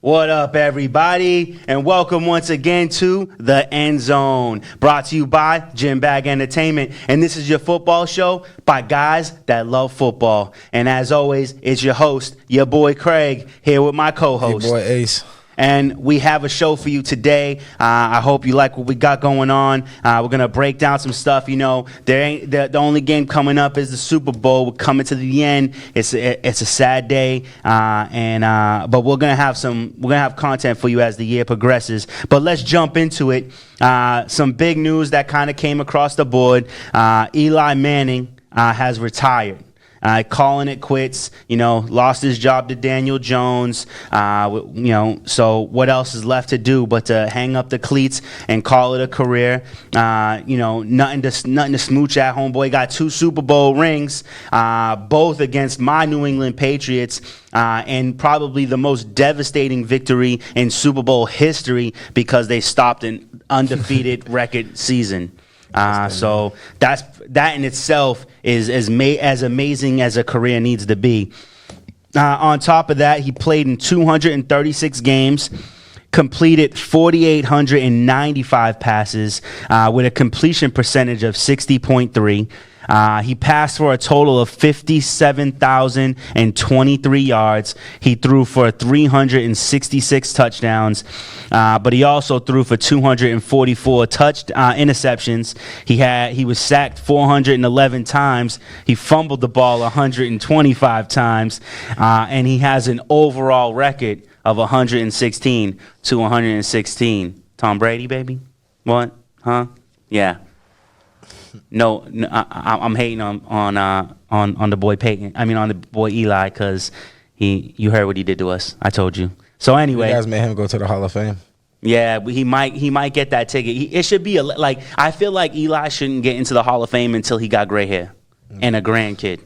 What up, everybody, and welcome once again to the Endzone, brought to you by Gym Bag Entertainment. And this is your football show by guys that love football. And as always, it's your host, your boy Craig, here with my co-host. Your boy Ace. And we have a show for you today. I hope you like what we got going on. We're going to break down some stuff. You know, the only game coming up is the Super Bowl. We're coming to the end. It's a sad day. But we're going to have content for you as the year progresses. But let's jump into it. Some big news that kind of came across the board. Eli Manning has retired. Calling it quits, lost his job to Daniel Jones, so what else is left to do but to hang up the cleats and call it a career? Nothing to smooch at. Homeboy got 2 Super Bowl rings, both against my New England Patriots, and probably the most devastating victory in Super Bowl history because they stopped an undefeated record season. So that in itself is as amazing as a career needs to be. On top of that, he played in 236 games, completed 4,895 passes with a completion percentage of 60.3. He passed for a total of 57,023 yards. He threw for 366 touchdowns, but he also threw for 244 interceptions. He was sacked 411 times. He fumbled the ball 125 times, and he has an overall record of 116 to 116. Tom Brady, baby? What? Huh? Yeah. No, I'm hating on the boy Peyton. I mean, on the boy Eli, because you heard what he did to us. I told you. So anyway, you guys made him go to the Hall of Fame. Yeah, he might get that ticket. It should be I feel like Eli shouldn't get into the Hall of Fame until he got gray hair and a grandkid.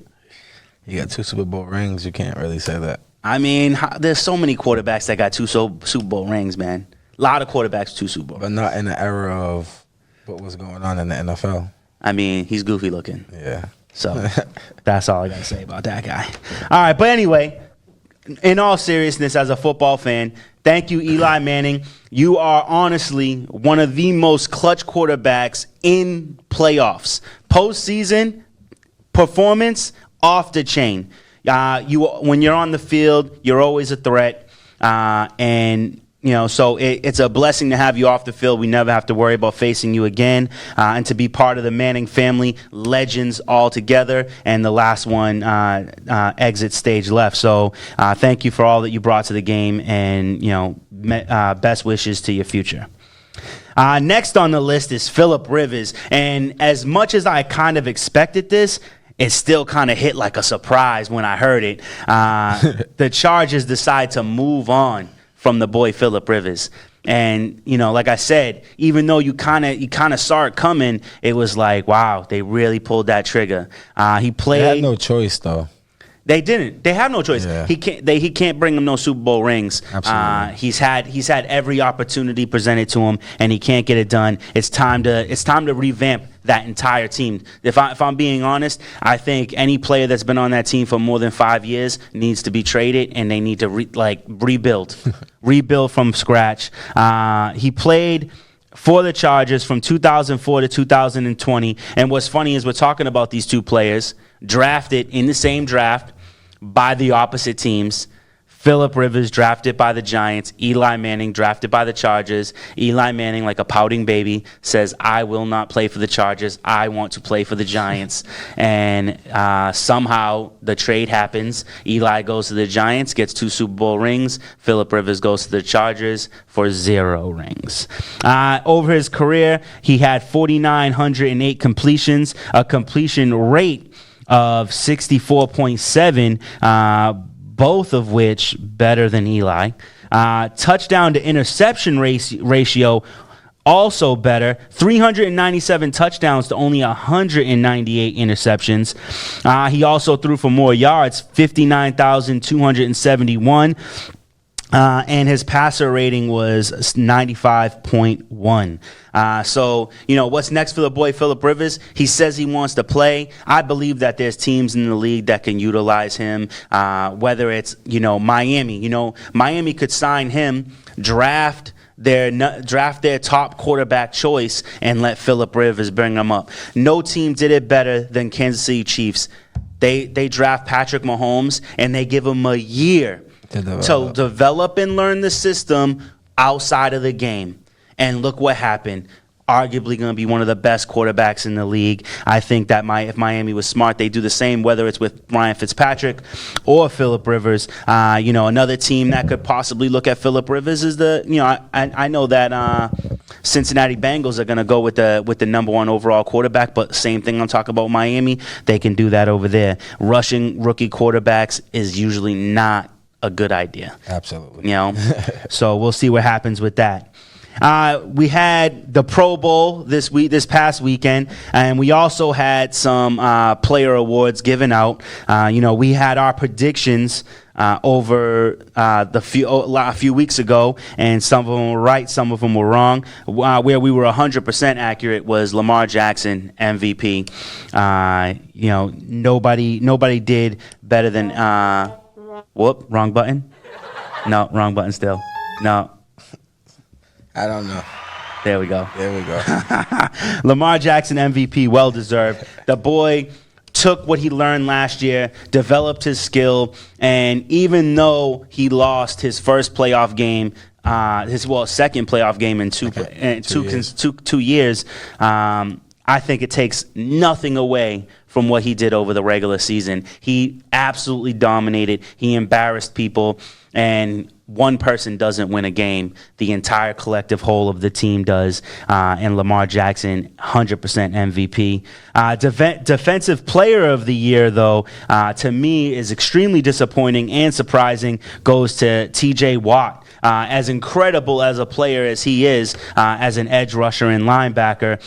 He got 2 Super Bowl rings. You can't really say that. I mean, there's so many quarterbacks that got 2 Super Bowl rings, man. A lot of quarterbacks 2 Super Bowls, but not in the era of what was going on in the NFL. I mean, he's goofy looking. Yeah. So that's all I got to say about that guy. All right. But anyway, in all seriousness, as a football fan, thank you, Eli Manning. You are honestly one of the most clutch quarterbacks in playoffs. Postseason performance, off the chain. When you're on the field, you're always a threat. So it's a blessing to have you off the field. We never have to worry about facing you again, and to be part of the Manning family, legends all together, and the last one exit stage left. So thank you for all that you brought to the game, and best wishes to your future. Next on the list is Philip Rivers, and as much as I kind of expected this, it still kind of hit like a surprise when I heard it. The Chargers decide to move on from the boy Philip Rivers. And, like I said, even though you kind of saw it coming, it was like, wow, they really pulled that trigger. He played. They had no choice, though. They didn't. They have no choice. Yeah. He can't bring them no Super Bowl rings. Absolutely. He's had every opportunity presented to him, and he can't get it done. It's time to revamp that entire team. If I'm being honest, I think any player that's been on that team for more than 5 years needs to be traded, and they need to rebuild, rebuild from scratch. He played for the Chargers from 2004 to 2020, and what's funny is we're talking about these 2 players drafted in the same draft by the opposite teams. Philip Rivers drafted by the Giants. Eli Manning drafted by the Chargers. Eli Manning, like a pouting baby, says, I will not play for the Chargers. I want to play for the Giants. And somehow the trade happens. Eli goes to the Giants, gets 2 Super Bowl rings. Philip Rivers goes to the Chargers for 0 rings. Over his career, he had 4,908 completions, a completion rate of 64.7, both of which better than Eli. Touchdown to interception ratio, also better. 397 touchdowns to only 198 interceptions. He also threw for more yards, 59,271. And his passer rating was 95.1. So, what's next for the boy Phillip Rivers? He says he wants to play. I believe that there's teams in the league that can utilize him, whether it's, Miami. Miami could sign him, draft their top quarterback choice, and let Phillip Rivers bring him up. No team did it better than Kansas City Chiefs. They draft Patrick Mahomes, and they give him a year to develop and learn the system outside of the game. And look what happened. Arguably going to be one of the best quarterbacks in the league. I think that if Miami was smart, they do the same, whether it's with Ryan Fitzpatrick or Phillip Rivers. Another team that could possibly look at Phillip Rivers is I know that Cincinnati Bengals are going to go with the number one overall quarterback, but same thing I'm talking about Miami. They can do that over there. Rushing rookie quarterbacks is usually not a good idea. Absolutely. So we'll see what happens with that. We had the Pro Bowl this past weekend, and we also had some player awards given out. We had our predictions over a few weeks ago, and some of them were right, some of them were wrong. Where we were 100% accurate was Lamar Jackson MVP. Nobody did better than. Wrong button. No, wrong button still. No. I don't know. There we go. Lamar Jackson MVP, well deserved. The boy took what he learned last year, developed his skill, and even though he lost his first playoff game, second playoff game in 2 years, I think it takes nothing away from what he did over the regular season. He absolutely dominated. He embarrassed people, and one person doesn't win a game. The entire collective whole of the team does, and Lamar Jackson, 100% MVP. Defensive Player of the Year, though, to me is extremely disappointing and surprising, goes to T.J. Watt. As incredible as a player as he is, as an edge rusher and linebacker,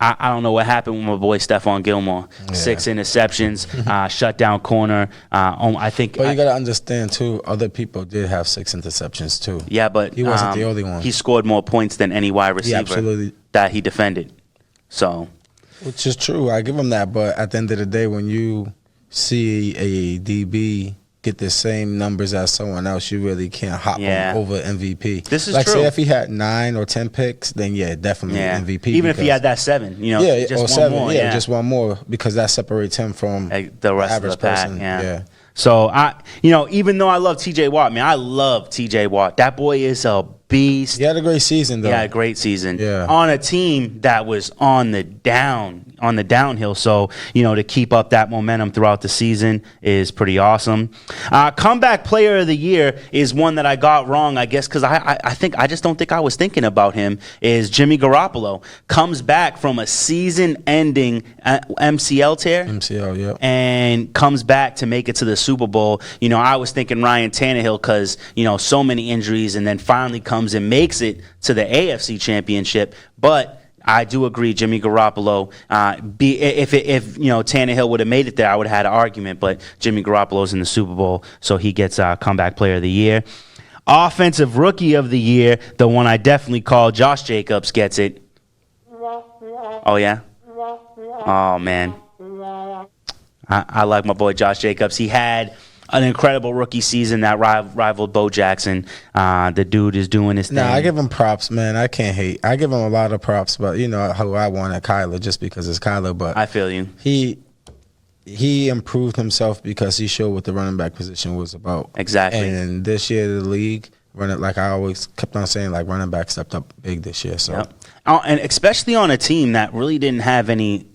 I don't know what happened with my boy Stephon Gilmore. Yeah. 6 interceptions, shut down corner. I think. But you got to understand too. Other people did have 6 interceptions too. Yeah, but he wasn't the only one. He scored more points than any wide receiver that he defended. So, which is true. I give him that. But at the end of the day, when you see a DB get the same numbers as someone else, you really can't hop him over MVP. This is true. Say if he had 9 or 10 picks, then definitely MVP. Even if he had that 7, just or one 7, more. Just one more, because that separates him from the rest average of the pack. person. So even though I love T.J. Watt, I love T.J. Watt. That boy is a beast. He had a great season, though. Yeah, a great season. Yeah. On a team that was on the downhill. So, to keep up that momentum throughout the season is pretty awesome. Comeback Player of the Year is one that I got wrong, I guess, because I just don't think I was thinking about him, is Jimmy Garoppolo. Comes back from a season-ending MCL tear. MCL, yeah. And comes back to make it to the Super Bowl. I was thinking Ryan Tannehill because, so many injuries, and then finally comes and makes it to the AFC Championship. But I do agree, Jimmy Garoppolo. If Tannehill would have made it there, I would have had an argument. But Jimmy Garoppolo's in the Super Bowl, so he gets Comeback Player of the Year. Offensive Rookie of the Year, the one I definitely call, Josh Jacobs gets it. Oh yeah. Oh man. I like my boy Josh Jacobs. He had an incredible rookie season that rivaled Bo Jackson. The dude is doing his thing. I give him props, man. I can't hate. I give him a lot of props, but who I wanted, Kyler, just because it's Kyler. But I feel you. He improved himself because he showed what the running back position was about. Exactly. And this year the league, like I always kept on saying, like running back stepped up big this year. So. Yep. And especially on a team that really didn't have any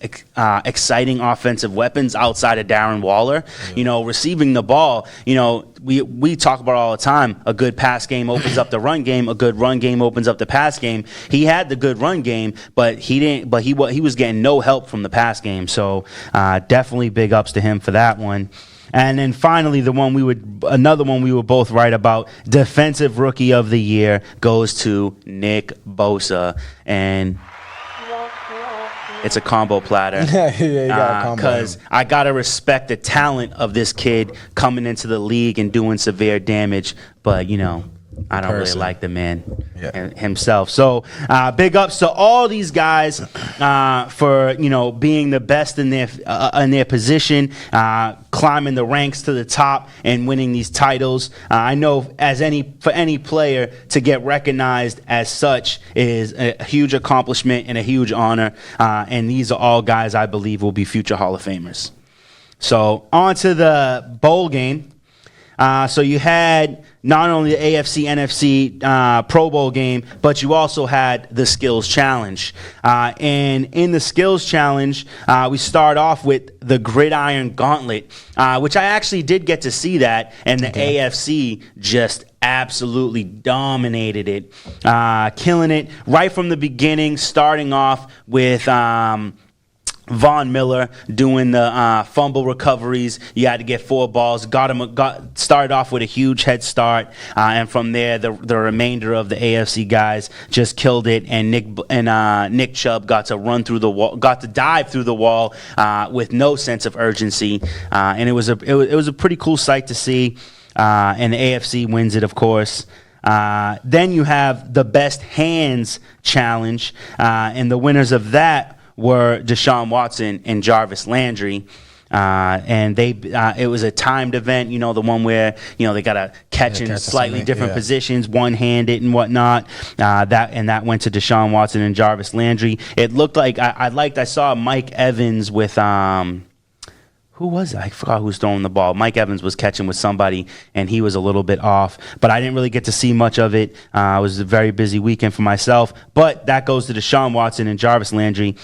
exciting offensive weapons outside of Darren Waller. Yeah. Receiving the ball, we talk about it all the time. A good pass game opens up the run game. A good run game opens up the pass game. He had the good run game, but he didn't. But he was getting no help from the pass game. So definitely big ups to him for that one. And then finally, another one we were both right about, Defensive Rookie of the Year goes to Nick Bosa. And it's a combo platter. Yeah, you got a combo. Because I got to respect the talent of this kid coming into the league and doing severe damage. But, you know, I don't really like the man himself. So big ups to all these guys for, you know, being the best in their position, climbing the ranks to the top and winning these titles. I know for any player to get recognized as such is a huge accomplishment and a huge honor. And these are all guys I believe will be future Hall of Famers. So on to the bowl game. So you had not only the AFC, NFC Pro Bowl game, but you also had the Skills Challenge. And in the Skills Challenge, we start off with the Gridiron Gauntlet, which I actually did get to see that, and the AFC just absolutely dominated it, killing it right from the beginning, starting off with Von Miller doing the fumble recoveries. You had to get 4 balls. Started off with a huge head start, and from there, the remainder of the AFC guys just killed it. And Nick Chubb got to dive through the wall with no sense of urgency, and it was a pretty cool sight to see. And the AFC wins it, of course. Then you have the Best Hands Challenge, and the winners of that were Deshaun Watson and Jarvis Landry. And it was a timed event, you know, the one where, you know, they got to catch in slightly different positions, one-handed and whatnot. That went to Deshaun Watson and Jarvis Landry. It looked like I saw Mike Evans with who was it? I forgot who's throwing the ball. Mike Evans was catching with somebody, and he was a little bit off. But I didn't really get to see much of it. It was a very busy weekend for myself. But that goes to Deshaun Watson and Jarvis Landry.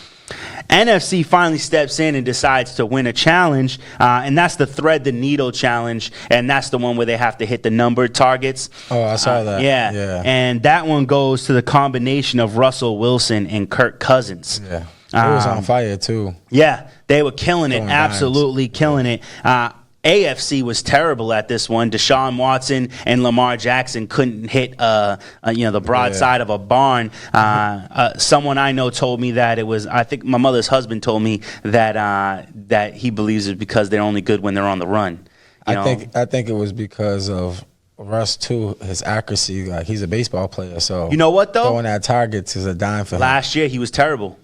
NFC finally steps in and decides to win a challenge, and that's the Thread the Needle Challenge, and that's the one where they have to hit the numbered targets. Oh, I saw that. Yeah. And that one goes to the combination of Russell Wilson and Kirk Cousins. Yeah. It was on fire, too. Yeah, they were killing it, absolutely killing it. AFC was terrible at this one. Deshaun Watson and Lamar Jackson couldn't hit, the broadside of a barn. Someone I know told me that it was. I think my mother's husband told me that he believes it's because they're only good when they're on the run. I think it was because of Russ too. His accuracy, like he's a baseball player, so you know what though, throwing at targets is a dime for him. Last year he was terrible.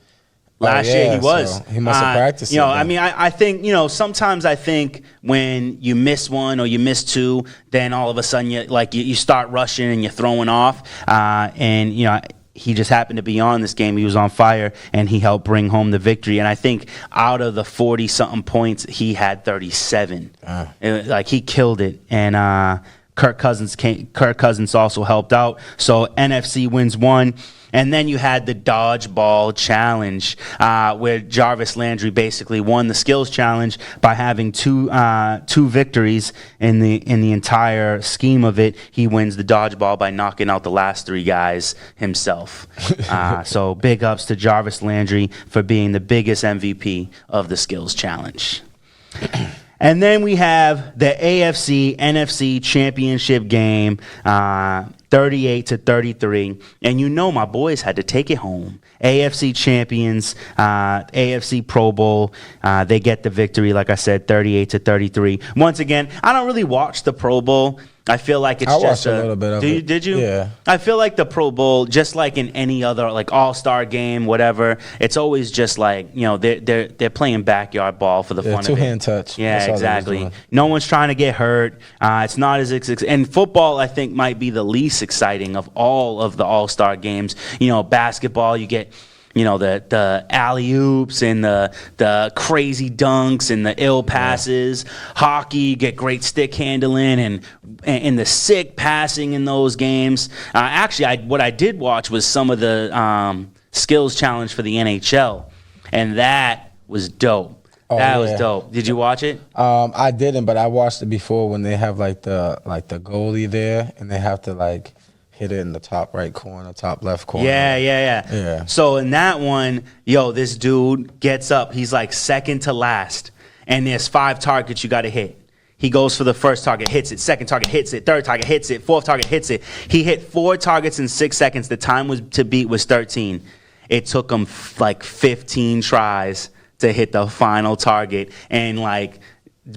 Last year he was. So he must have practiced. I mean, I think, sometimes I think when you miss one or you miss two, then all of a sudden you start rushing and you're throwing off. He just happened to be on this game. He was on fire, and he helped bring home the victory. And I think out of the 40-something points, he had 37. He killed it. And Kirk Cousins also helped out. So NFC wins one. And then you had the Dodgeball Challenge, where Jarvis Landry basically won the Skills Challenge by having two victories in the entire scheme of it. He wins the dodgeball by knocking out the last 3 guys himself. So big ups to Jarvis Landry for being the biggest MVP of the Skills Challenge. And then we have the AFC NFC Championship game, 38-33, and my boys had to take it home. AFC champions, AFC Pro Bowl, they get the victory, like I said, 38-33. Once again, I don't really watch the Pro Bowl. I feel like it's just a little bit of it. Did you? Yeah. I feel like the Pro Bowl, just like in any other all-star game, whatever, it's always just they're playing backyard ball for the fun of it. Two-hand touch. Yeah, exactly. No one's trying to get hurt. It's not as and football, I think, might be the least exciting of all of the all-star games. Basketball, you get the alley-oops and the crazy dunks and the ill passes. Hockey, you get great stick handling and the sick passing in those games. Actually, what I did watch was some of the skills challenge for the NHL, and that was dope. That was dope. Did you watch it? I didn't, but I watched it before when they have the goalie there and they have to hit it in the top right corner, top left corner. Yeah. So in that one, this dude gets up. He's second to last, and there's 5 targets you got to hit. He goes for the first target, hits it. Second target, hits it. Third target, hits it. Fourth target, hits it. He hit 4 targets in 6 seconds. The time to beat was 13. It took him like 15 tries to hit the final target, and like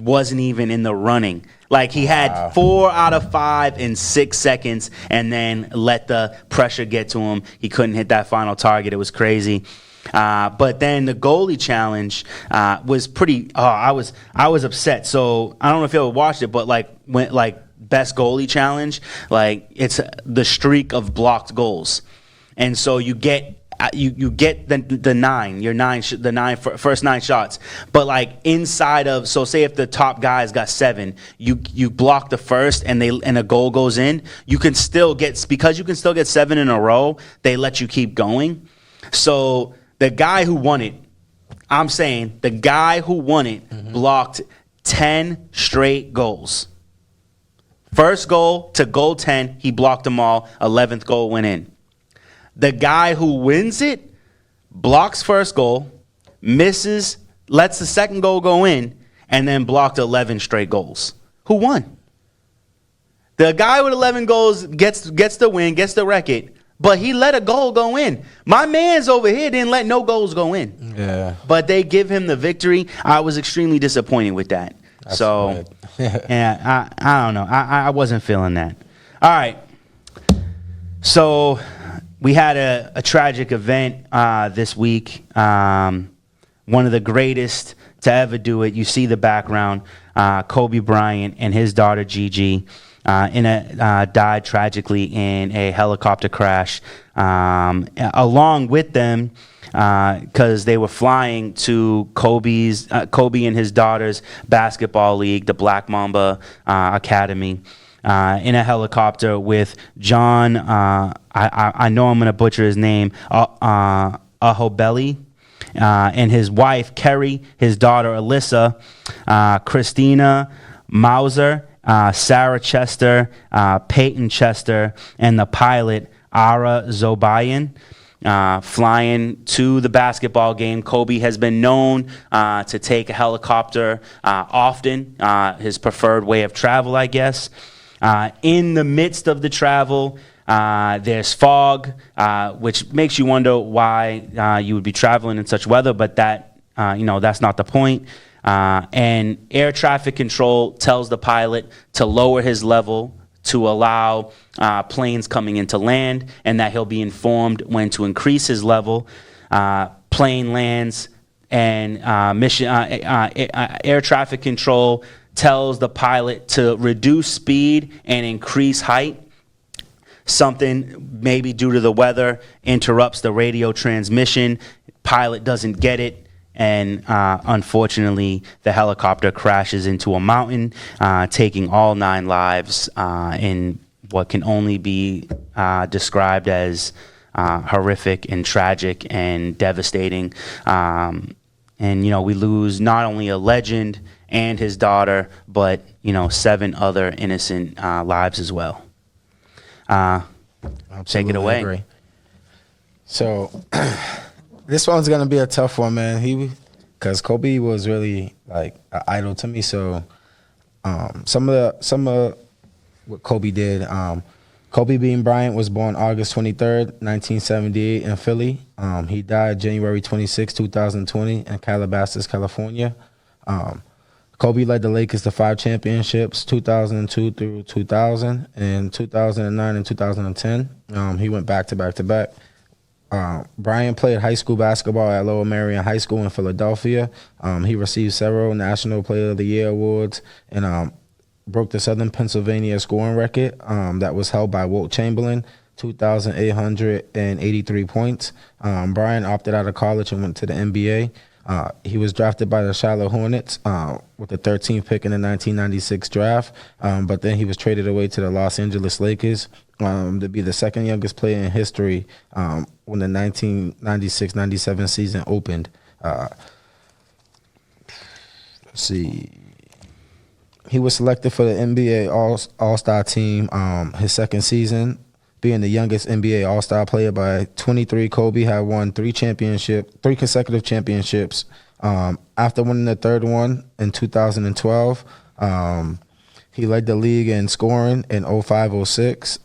wasn't even in the running. Like he had 4 out of 5 in 6 seconds, and then let the pressure get to him. He couldn't hit that final target. It was crazy. But then the goalie challenge was pretty. I was upset. So I don't know if you ever watched it, but like best goalie challenge, like it's the streak of blocked goals, and so you get the first 9 shots, but like inside of, so say if the top guy's got 7, you block the first and a goal goes in, you can still get 7 in a row. They let you keep going. So the guy who won it, blocked 10 straight goals. First goal to goal 10, he blocked them all. 11th goal went in. The guy who wins it blocks first goal, misses, lets the second goal go in, and then blocked 11 straight goals. Who won? The guy with 11 goals gets the win, gets the record, but he let a goal go in. My man's over here didn't let no goals go in. Yeah. But they give him the victory. I was extremely disappointed with that. Yeah, I don't know. I wasn't feeling that. All right. So we had a tragic event this week. One of the greatest to ever do it. You see the background. Kobe Bryant and his daughter Gigi died tragically in a helicopter crash. Along with them, because they were flying to Kobe and his daughter's basketball league, the Black Mamba Academy, in a helicopter with John. I know I'm going to butcher his name. Ahobeli. And his wife, Kerry, his daughter, Alyssa, Christina Mauser, Sarah Chester, Peyton Chester, and the pilot, Ara Zobayan, flying to the basketball game. Kobe has been known to take a helicopter often, his preferred way of travel, I guess. In the midst of the travel, there's fog, which makes you wonder why you would be traveling in such weather, but that's not the point. And air traffic control tells the pilot to lower his level to allow planes coming into land, and that he'll be informed when to increase his level. Plane lands, and air traffic control tells the pilot to reduce speed and increase height. Something maybe due to the weather interrupts the radio transmission. Pilot doesn't get it, and unfortunately, the helicopter crashes into a mountain, taking all 9 lives in what can only be described as horrific and tragic and devastating. And we lose not only a legend and his daughter, but 7 other innocent lives as well. Take it away. Agree. So this one's gonna be a tough one, man. Because Kobe was really like an idol to me. So some of what Kobe did. Kobe Bean Bryant was born August 23rd, 1978 in Philly. He died January 26, 2020 in Calabasas, California. Kobe led the Lakers to 5 championships, 2002 through 2000, and 2009 and 2010. He went back to back to back. Bryant played high school basketball at Lower Merion High School in Philadelphia. He received several National Player of the Year awards and broke the Southern Pennsylvania scoring record that was held by Wilt Chamberlain, 2,883 points. Bryant opted out of college and went to the NBA. He was drafted by the Charlotte Hornets with the 13th pick in the 1996 draft, but then he was traded away to the Los Angeles Lakers to be the second youngest player in history when the 1996-97 season opened. Let's see. He was selected for the NBA All-Star team his second season. Being the youngest NBA All-Star player by 23, Kobe had won 3 consecutive championships. After winning the third one in 2012, he led the league in scoring in 05-06,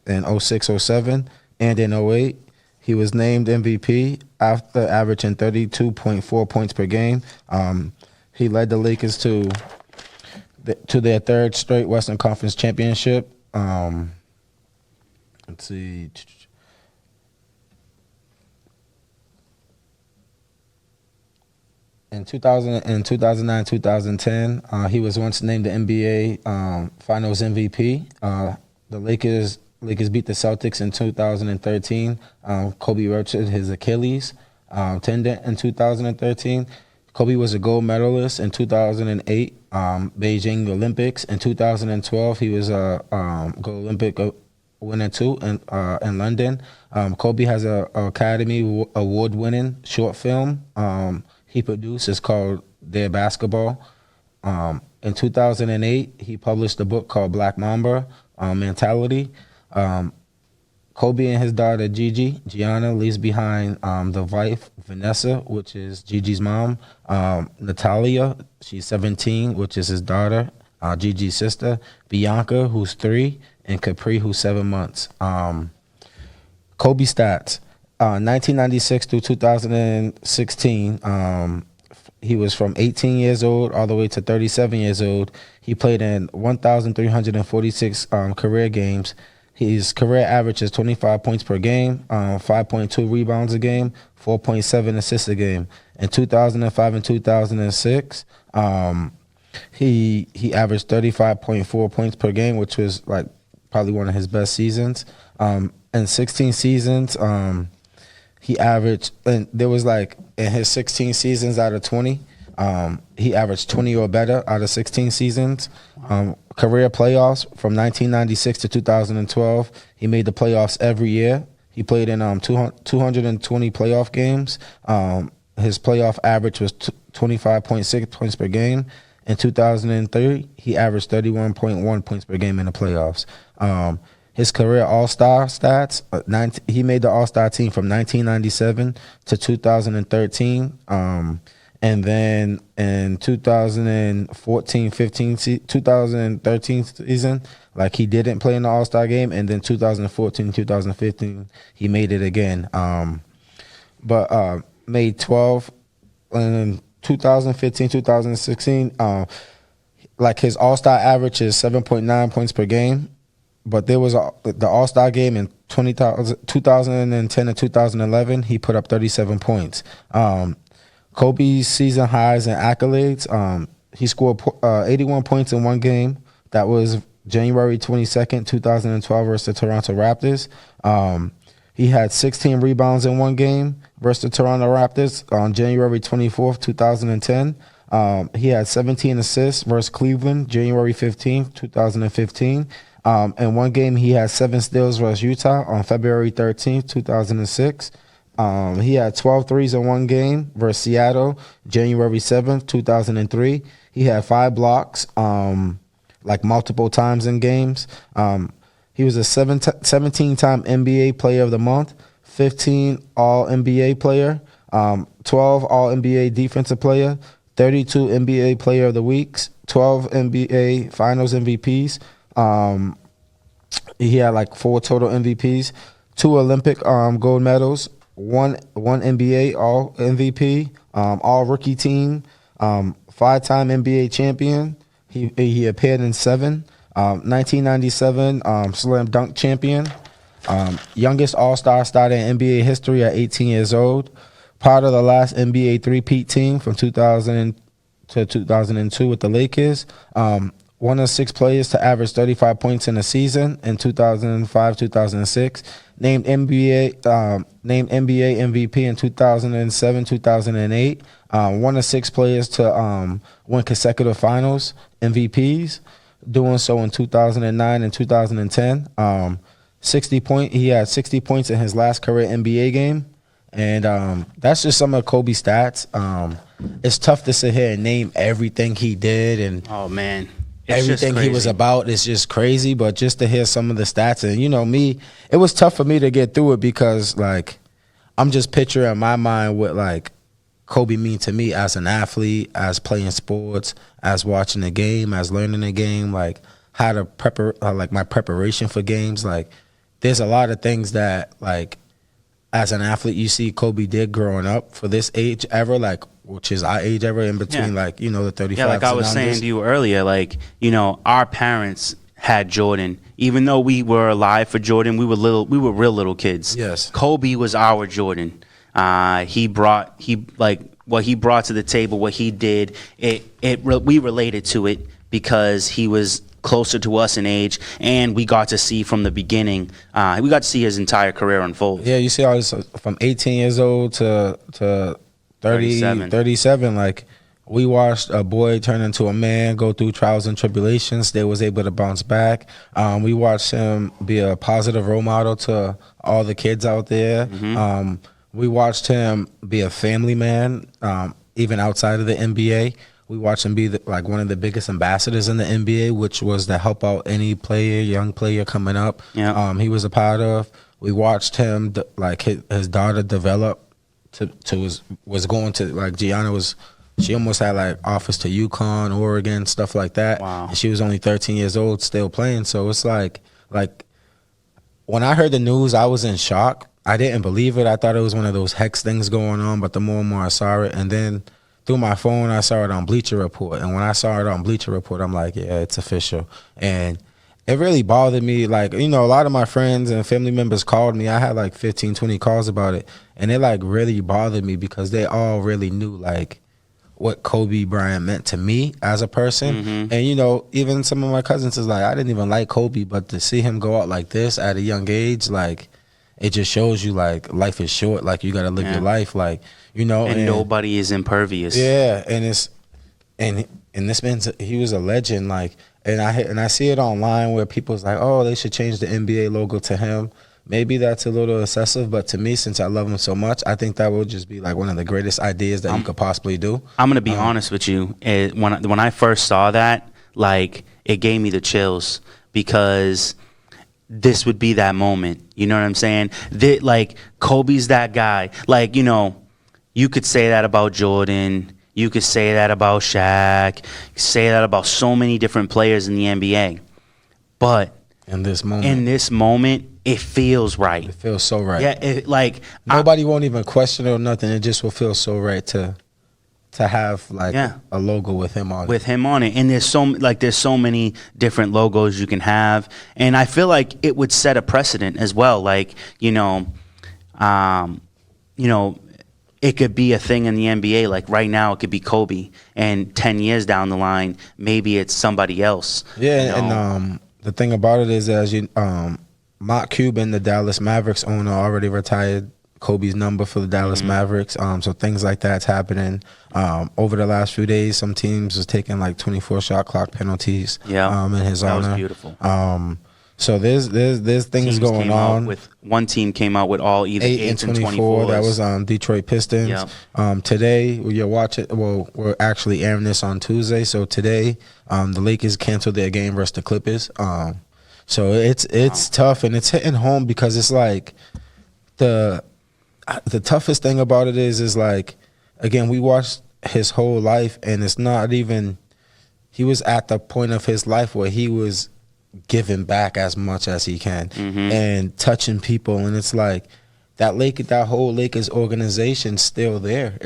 and 06-07, and in 08. He was named MVP after averaging 32.4 points per game. He led the Lakers to their third straight Western Conference championship. Let's see. In 2009, 2010, he was once named the NBA Finals MVP. The Lakers beat the Celtics in 2013. Kobe ruptured his Achilles tendon in 2013. Kobe was a gold medalist in 2008 Beijing Olympics. In 2012, he was a gold Olympic winner too in London. Kobe has a Academy Award-winning short film he produced. It's called Their Basketball. In 2008, he published a book called Black Mamba Mentality. Kobe and his daughter Gianna leaves behind the wife Vanessa, which is Gigi's mom, Natalia, she's 17, which is his daughter, Gigi's sister, Bianca, who's 3, and Capri, who's 7 months. Kobe stats: 1996 through 2016. He was from 18 years old all the way to 37 years old. He played in 1,346 career games. His career average is 25 points per game, 5.2 rebounds a game, 4.7 assists a game. In 2005 and 2006, he averaged 35.4 points per game, which was like probably one of his best seasons. In 16 seasons, he averaged, and there was like in his 16 seasons out of 20, he averaged 20 or better out of 16 seasons. Career playoffs from 1996 to 2012. He made the playoffs every year. He played in 220 playoff games. His playoff average was 25.6 points per game. In 2003, he averaged 31.1 points per game in the playoffs. His career All-Star stats, he made the All-Star team from 1997 to 2013. And then in 2013 season, like he didn't play in the All-Star game. And then 2014, 2015, he made it again. But made 12 in 2015, 2016. Like his All-Star average is 7.9 points per game. But there was the All-Star game in 2010 and 2011. He put up 37 points. Kobe's season highs and accolades. He scored 81 points in one game. That was January 22nd, 2012 versus the Toronto Raptors. He had 16 rebounds in one game versus the Toronto Raptors on January 24th, 2010. He had 17 assists versus Cleveland, January 15th, 2015. In one game, he had 7 steals versus Utah on February 13th, 2006. He had 12 threes in one game versus Seattle, January 7th, 2003. He had 5 blocks, like multiple times in games. He was a 17-time NBA Player of the Month, 15 All-NBA Player, 12 All-NBA Defensive Player, 32 NBA Player of the Weeks, 12 NBA Finals MVPs. He had like 4 total MVPs, 2 Olympic gold medals, one NBA All MVP, All Rookie Team, 5-time NBA champion. He appeared in 7. 1997 Slam Dunk champion. Youngest All-Star starter in NBA history at 18 years old. Part of the last NBA three-peat team from 2000 to 2002 with the Lakers. One of 6 players to average 35 points in a season in 2005-2006. Named NBA MVP in 2007-2008. One of 6 players to win consecutive Finals MVPs, doing so in 2009 and 2010. He had 60 points in his last career NBA game, and that's just some of Kobe's stats. It's tough to sit here and name everything he did, and oh man. Everything he was about is just crazy, but just to hear some of the stats, and me, it was tough for me to get through it because like I'm just picturing in my mind what like Kobe mean to me as an athlete, as playing sports, as watching the game, as learning the game, like how to like my preparation for games. Like there's a lot of things that like as an athlete, you see Kobe did growing up for this age ever, like, which is our age ever, in between, like, you know, the 35. Yeah, like I was saying to you earlier, like, you know, our parents had Jordan. Even though we were alive for Jordan, we were real little kids. Yes. Kobe was our Jordan. He brought what he brought to the table, what he did. We related to it because he was closer to us in age, and we got to see from the beginning. We got to see his entire career unfold. Yeah, you see all this from 18 years old to 37. Like, we watched a boy turn into a man, go through trials and tribulations. They was able to bounce back. We watched him be a positive role model to all the kids out there. We watched him be a family man, even outside of the NBA. We watched him be like one of the biggest ambassadors in the NBA, which was to help out any player, young player coming up. Yeah. He was a part of. We watched him like his daughter develop was going to, like, Gianna was. She almost had like offers to UConn, Oregon, stuff like that. Wow. And she was only 13 years old, still playing. So it's like when I heard the news, I was in shock. I didn't believe it. I thought it was one of those hex things going on. But the more and more I saw it, and then through my phone, I saw it on Bleacher Report. And when I saw it on Bleacher Report, I'm like, yeah, it's official. And it really bothered me. Like, you know, a lot of my friends and family members called me. I had like 15, 20 calls about it. And it like really bothered me because they all really knew like what Kobe Bryant meant to me as a person. And, you know, even some of my cousins is like, I didn't even like Kobe, but to see him go out like this at a young age, like, it just shows you like life is short. Like, you got to live your life. Like, you know, and nobody is impervious. Yeah. And this man's, he was a legend. Like, and I see it online where people's like, oh, they should change the NBA logo to him. Maybe that's a little excessive, but to me, since I love him so much, I think that would just be like one of the greatest ideas that you could possibly do. I'm gonna be honest with you. When I first saw that, like, it gave me the chills because this would be that moment. You know what I'm saying? Like, Kobe's that guy. Like, you know, you could say that about Jordan. You could say that about Shaq. You could say that about so many different players in the NBA. But in this moment, it feels right. It feels so right. Yeah, like nobody won't even question it or nothing. It just will feel so right to have like a logo with him on it. With him on it, and there's so many different logos you can have, and I feel like it would set a precedent as well. Like, you know, it could be a thing in the NBA. Like right now, it could be Kobe, and 10 years down the line, maybe it's somebody else. Yeah, you know? And the thing about it is, as you Mark Cuban, the Dallas Mavericks owner, already retired Kobe's number for the Dallas Mavericks. So things like that's happening. Over the last few days, some teams was taking like 24 shot clock penalties. In his honor. That was beautiful. So there's things teams going on. One team came out with all either 8 and 24. That was Detroit Pistons. Yep. Today you're watching. Well, we're actually airing this on Tuesday. So today, the Lakers canceled their game versus the Clippers. So it's tough, and it's hitting home because it's like the toughest thing about it is like, again, we watched his whole life, and it's not even, he was at the point of his life where he was giving back as much as he can and touching people, and it's like that whole Lakers organization still there.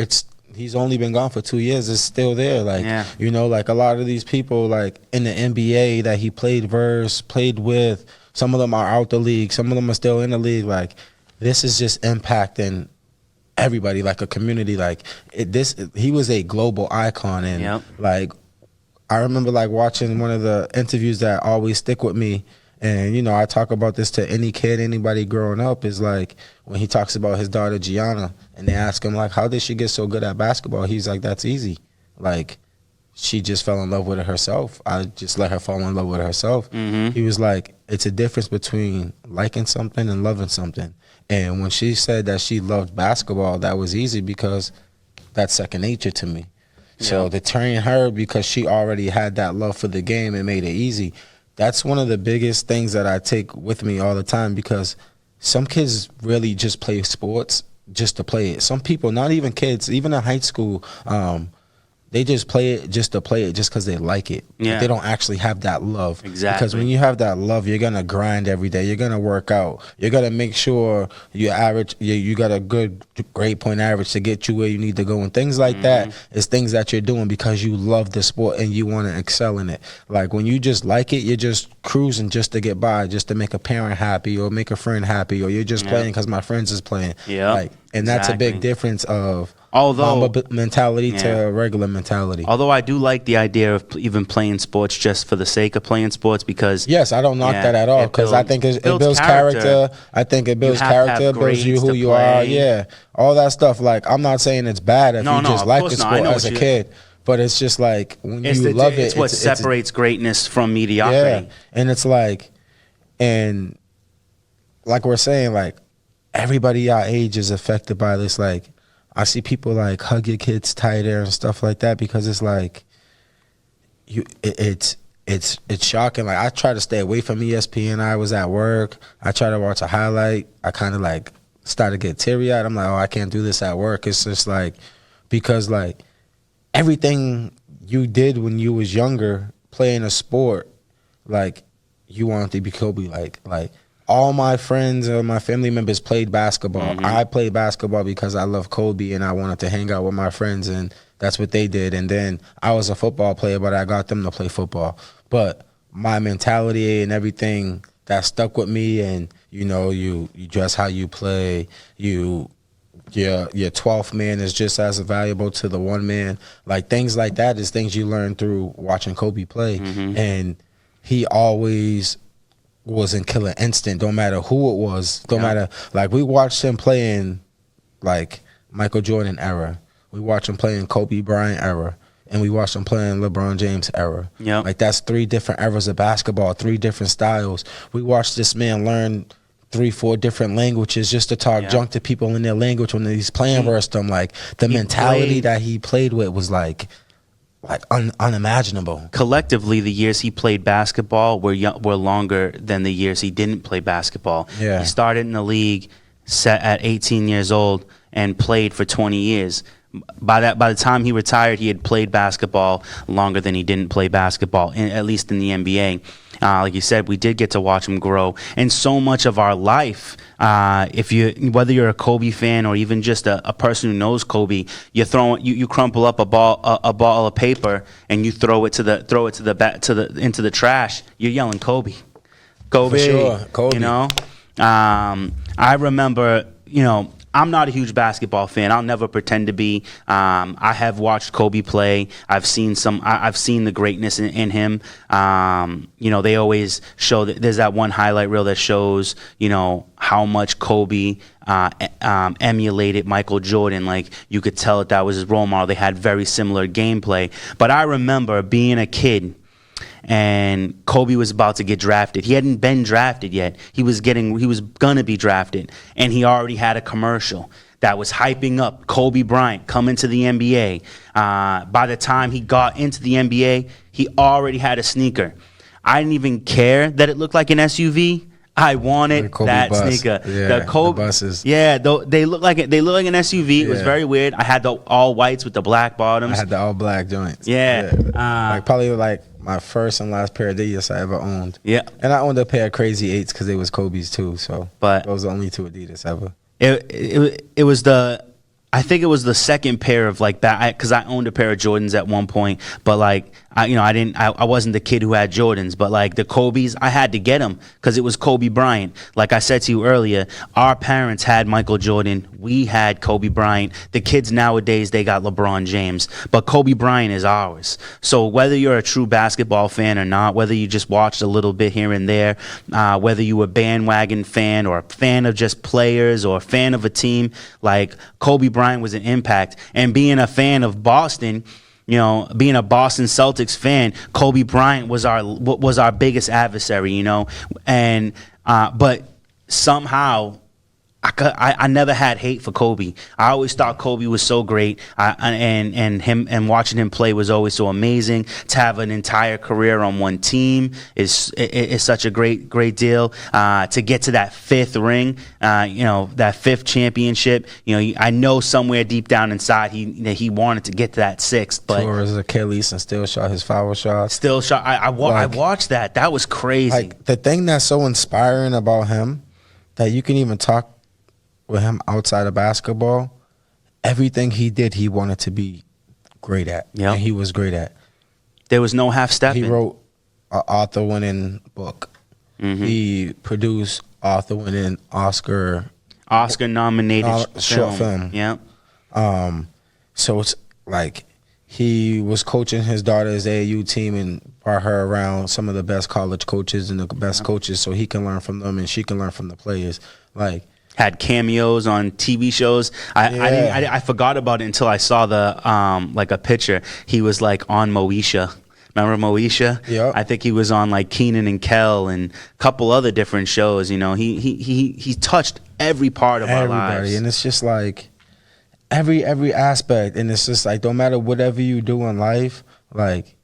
He's only been gone for 2 years. It's still there. Like, you know, like a lot of these people, like in the NBA that he played with, some of them are out the league. Some of them are still in the league. Like, this is just impacting everybody, like a community. Like, he was a global icon. And like, I remember like watching one of the interviews that always stick with me. And, you know, I talk about this to any kid, anybody growing up, is like when he talks about his daughter, Gianna, and they ask him, like, how did she get so good at basketball? He's like, that's easy. Like, she just fell in love with it herself. I just let her fall in love with herself. He was like, it's a difference between liking something and loving something. And when she said that she loved basketball, that was easy because that's second nature to me. So to train her because she already had that love for the game, it made it easy. That's one of the biggest things that I take with me all the time, because some kids really just play sports just to play it. Some people, not even kids, even in high school, they just play it just to play it just because they like it. Yeah. They don't actually have that love. Exactly. Because when you have that love, you're gonna grind every day. You're gonna work out. You're gonna make sure you average. You got a good grade point average to get you where you need to go, and things like that is things that you're doing because you love the sport and you want to excel in it. Like when you just like it, you're just cruising just to get by, just to make a parent happy or make a friend happy, or you're just playing because my friends is playing. Yeah. Like, and that's a big difference of Mamba mentality to regular mentality. Although I do like the idea of even playing sports just for the sake of playing sports, because yes, I don't knock that at all, because I think it builds character. I think it builds character, builds you who you are. Yeah, all that stuff. Like, I'm not saying it's bad if you just like the sport as a kid, but it's just like when you love it, it's what separates greatness from mediocrity. Yeah, and it's like, and like we're saying, like everybody our age is affected by this. Like, I see people like hug your kids tighter and stuff like that, because it's like it's shocking. Like, I try to stay away from ESPN. I was at work. I try to watch a highlight. I kind of like started to get teary-eyed. I'm like, oh, I can't do this at work. It's just like, because like everything you did when you was younger, playing a sport, like you wanted to be Kobe. Like all my friends or my family members played basketball. I played basketball because I love Kobe and I wanted to hang out with my friends, and that's what they did. And then I was a football player, but I got them to play football. But my mentality and everything that stuck with me, and you know, you dress how you play, your 12th man is just as valuable to the one man. Like, things like that is things you learn through watching Kobe play. And he always was in killer instinct, no matter who it was, no matter, like, we watched him play in like Michael Jordan era, we watched him play in Kobe Bryant era, and we watched him play in LeBron James era. Like, that's 3 different eras of basketball, 3 different styles. We watched this man learn 3-4 different languages just to talk junk to people in their language when he's playing versus them. Like, the mentality that he played with was like unimaginable. Collectively, the years he played basketball were longer than the years he didn't play basketball. He started in the league set at 18 years old and played for 20 years. By the time he retired, he had played basketball longer than he didn't play basketball, at least in the NBA. Like you said, we did get to watch him grow. And so much of our life, whether you're a Kobe fan or even just a person who knows Kobe, you crumple up a ball of paper and you throw it into the trash. You're yelling Kobe, For sure. Kobe. You know, I remember, you know, I'm not a huge basketball fan. I'll never pretend to be. I have watched Kobe play. I've seen the greatness in him. You know, they always show that there's that one highlight reel that shows, you know, how much Kobe emulated Michael Jordan. Like, you could tell that was his role model. They had very similar gameplay. But I remember being a kid, and Kobe was about to get drafted. He hadn't been drafted yet. He was gonna be drafted, and he already had a commercial that was hyping up Kobe Bryant coming to the NBA. By the time he got into the NBA, he already had a sneaker. I didn't even care that it looked like an SUV. I wanted that sneaker. Yeah, the Kobe buses. Yeah, they look like an SUV. It was very weird. I had the all whites with the black bottoms. I had the all black joints. Yeah. Like, probably like my first and last pair of Adidas I ever owned. Yeah. And I owned a pair of Crazy 8s because they was Kobe's too. So, but those are the only 2 Adidas ever. It was I think it was the second pair of like that, because I owned a pair of Jordans at one point, but like I wasn't the kid who had Jordans, but like the Kobe's, I had to get them because it was Kobe Bryant. Like I said to you earlier, our parents had Michael Jordan, we had Kobe Bryant. The kids nowadays, they got LeBron James, but Kobe Bryant is ours. So whether you're a true basketball fan or not, whether you just watched a little bit here and there, whether you were a bandwagon fan or a fan of just players or a fan of a team, like Kobe Bryant was an impact. And being a fan of Boston, you know, being a Boston Celtics fan, Kobe Bryant was our biggest adversary, you know, and but somehow I never had hate for Kobe. I always thought Kobe was so great, and watching him play was always so amazing. To have an entire career on one team is such a great deal. To get to that fifth ring, that fifth championship. I know somewhere deep down inside he wanted to get to that sixth, but tore his Achilles and still shot his foul shots. Still shot. I watched that. That was crazy. Like, the thing that's so inspiring about him, that you can even talk with him outside of basketball, everything he did, he wanted to be great at. Yep. And he was great at. There was no half-stepping. He wrote an author-winning book. Mm-hmm. He produced author-winning Oscar-nominated short film. Yeah. So it's like he was coaching his daughter's AAU team and brought her around some of the best college coaches and the best coaches, so he can learn from them and she can learn from the players. Like, had cameos on TV shows. I forgot about it until I saw the like a picture. He was like on Moesha. Remember Moesha? Yeah. I think he was on like Keenan and Kel and a couple other different shows. He touched every part of our lives. And it's just like every aspect, and it's just like no matter whatever you do in life, like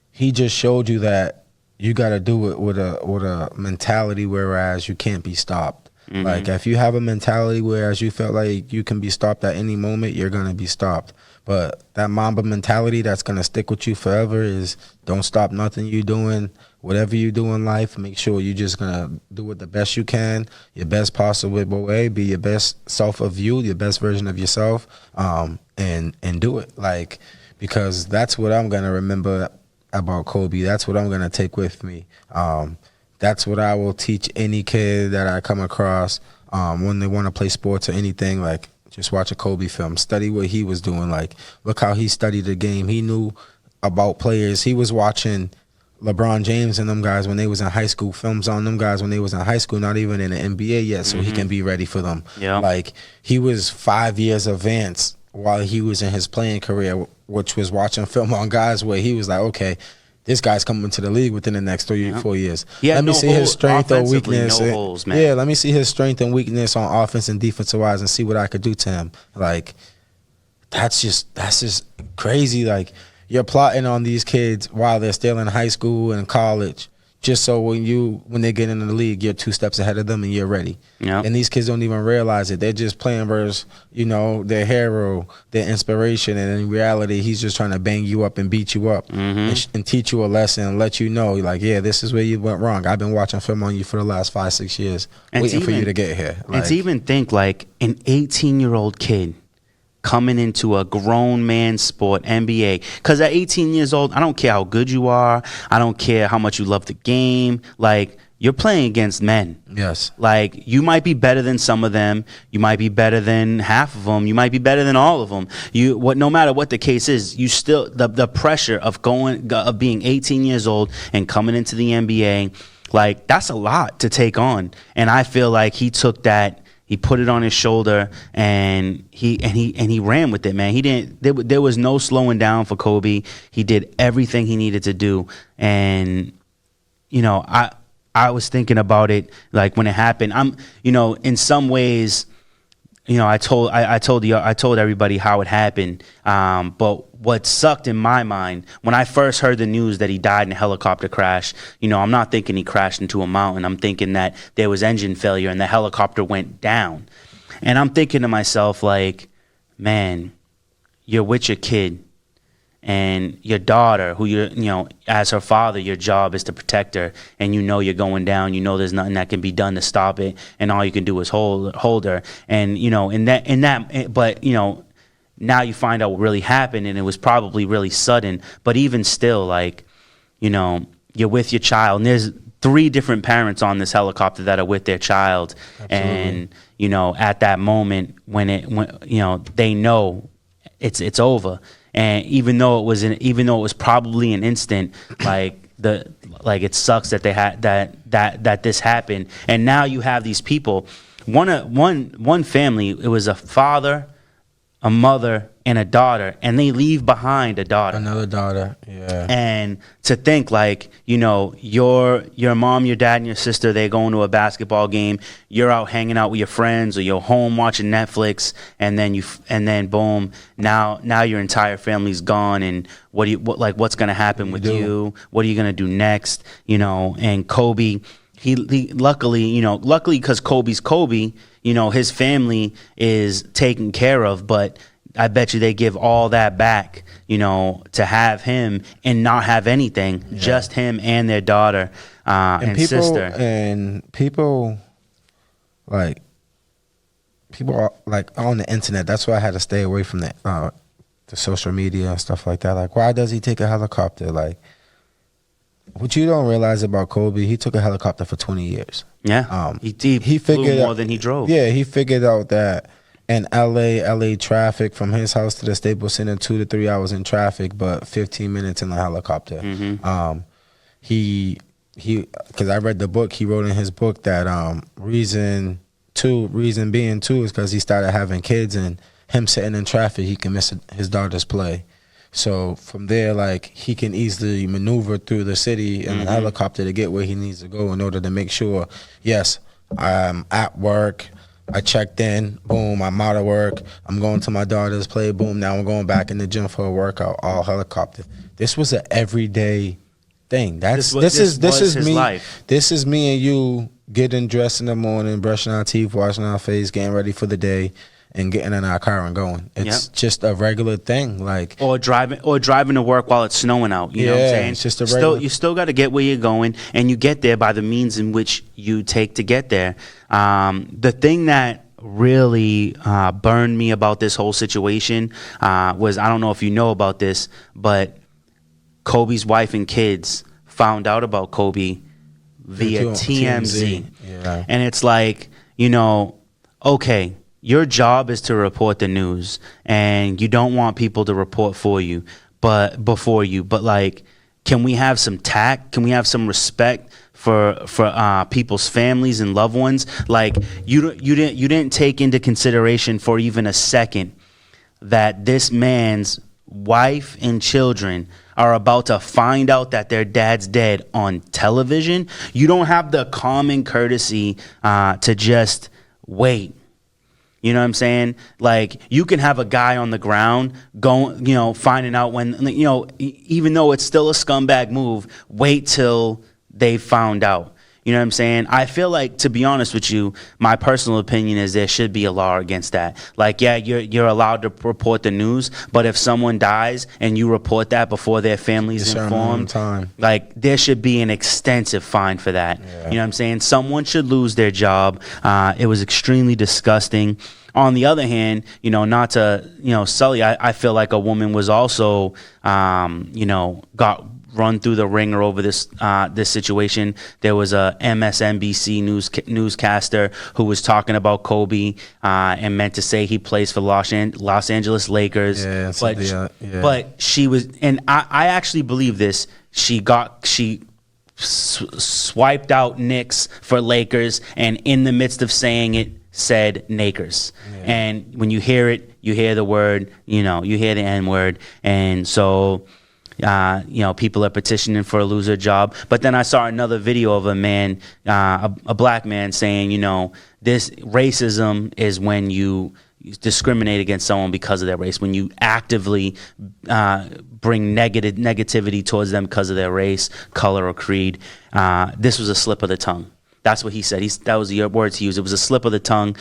he just showed you that you got to do it with a mentality, whereas you can't be stopped. Mm-hmm. Like, if you have a mentality whereas you felt like you can be stopped at any moment, you're going to be stopped. But that Mamba mentality that's going to stick with you forever is don't stop nothing you doing. Whatever you do in life, make sure you're just going to do it the best you can, your best possible way, be your best self of you, your best version of yourself, and do it. Like, because that's what I'm going to remember about Kobe. That's what I'm going to take with me. That's what I will teach any kid that I come across when they want to play sports or anything. Like, just watch a Kobe film. Study what he was doing. Like, look how he studied the game. He knew about players. He was watching LeBron James and them guys when they was in high school, films on them guys when they was in high school, not even in the NBA yet, so he can be ready for them. Yeah. Like, he was 5 years advanced while he was in his playing career, which was watching film on guys where he was like, okay, this guy's coming to the league within the next 3 or 4 years. Let me see his strength or weakness. No holes, man. Yeah, let me see his strength and weakness on offense and defensive wise and see what I could do to him. Like, that's just crazy. Like, you're plotting on these kids while they're still in high school and college, just so when they get into the league, you're 2 steps ahead of them and you're ready. Yep. And these kids don't even realize it. They're just playing versus, their hero, their inspiration, and in reality, he's just trying to bang you up and beat you up and teach you a lesson and let you know, like, yeah, this is where you went wrong. I've been watching film on you for the last 5-6 years, waiting for you to get here. And to even think, like, an 18-year-old kid coming into a grown man sport, NBA. Because at 18 years old, I don't care how good you are. I don't care how much you love the game. Like, you're playing against men. Yes. Like, you might be better than some of them. You might be better than half of them. You might be better than all of them. No matter what the case is, you still, the pressure of being 18 years old and coming into the NBA, like, that's a lot to take on. And I feel like he took that. He put it on his shoulder and he ran with it, man. There was no slowing down for Kobe. He did everything he needed to do. And I was thinking about it, like, when it happened. In some ways, I told everybody how it happened. But what sucked in my mind when I first heard the news that he died in a helicopter crash, I'm not thinking he crashed into a mountain. I'm thinking that there was engine failure and the helicopter went down. And I'm thinking to myself, like, man, you're with your kid and your daughter, who as her father, your job is to protect her, and you're going down. There's nothing that can be done to stop it, and all you can do is hold her. And but now you find out what really happened, and it was probably really sudden. But even still, like, you're with your child, and there's 3 different parents on this helicopter that are with their child. Absolutely. And at that moment when they know it's over. And even though it was probably an instant, like it sucks that they had that this happened. And now you have these people. One family, it was a father, a mother and a daughter, and they leave behind a daughter. Another daughter, yeah. And to think like, you know, your mom, your dad, and your sister, they're going to a basketball game. You're out hanging out with your friends, or you're home watching Netflix, and then boom, now your entire family's gone. And what's gonna happen with you? What are you gonna do next? You know, and Kobe, he luckily because Kobe's Kobe, you know, his family is taken care of, but I bet you they give all that back, you know, to have him and not have anything, just him and their daughter and sister. And people are, like, on the internet. That's why I had to stay away from the social media and stuff like that. Like, why does he take a helicopter? Like, what you don't realize about Kobe, he took a helicopter for 20 years. Yeah, he figured flew more than he drove. Yeah, he figured out that in LA traffic from his house to the Staples Center, 2 to 3 hours in traffic, but 15 minutes in the helicopter. Mm-hmm. He because I read the book, he wrote in his book that reason being too is because he started having kids, and him sitting in traffic, he can miss his daughter's play. So from there, like, he can easily maneuver through the city in a helicopter to get where he needs to go in order to make sure, yes, I'm at work, I checked in, boom, I'm out of work, I'm going to my daughter's play, boom, now I'm going back in the gym for a workout, all helicopter. This was an everyday thing. This is me. Life. This is me and you getting dressed in the morning, brushing our teeth, washing our face, getting ready for the day, and getting in our car and going. It's just a regular thing, like, or driving to work while it's snowing out. You know what I'm saying? It's just a regular. You still got to get where you're going, and you get there by the means in which you take to get there. The thing that really burned me about this whole situation was, I don't know if you know about this, but Kobe's wife and kids found out about Kobe via TMZ. Yeah. And it's like, you know, okay, your job is to report the news, and you don't want people to report for you, but before you. But, like, can we have some tact? Can we have some respect for people's families and loved ones? Like, you didn't take into consideration for even a second that this man's wife and children are about to find out that their dad's dead on television. You don't have the common courtesy to just wait. You know what I'm saying? Like, you can have a guy on the ground going, you know, finding out when, you know, even though it's still a scumbag move, wait till they found out. You know what I'm saying? I feel like, to be honest with you, my personal opinion is there should be a law against that. Like, yeah, you're allowed to report the news, but if someone dies and you report that before their family's informed, like, there should be an extensive fine for that. Yeah. You know what I'm saying? Someone should lose their job. It was extremely disgusting. On the other hand, you know, not to, you know, Sully, I feel like a woman was also, you know, got run through the ringer over this situation. There was a MSNBC newscaster who was talking about Kobe and meant to say he plays for Los Angeles Lakers. Yeah, but she was, and I actually believe this. She swiped out Knicks for Lakers, and in the midst of saying it, said Nakers. Yeah. And when you hear it, you hear the word, you know, you hear the N word, and so. You know, people are petitioning for a loser job. But then I saw another video of a man, a black man, saying, you know, this racism is when you discriminate against someone because of their race, when you actively bring negativity towards them because of their race, color, or creed. This was a slip of the tongue. That's what he said. That was the words he used. It was a slip of the tongue.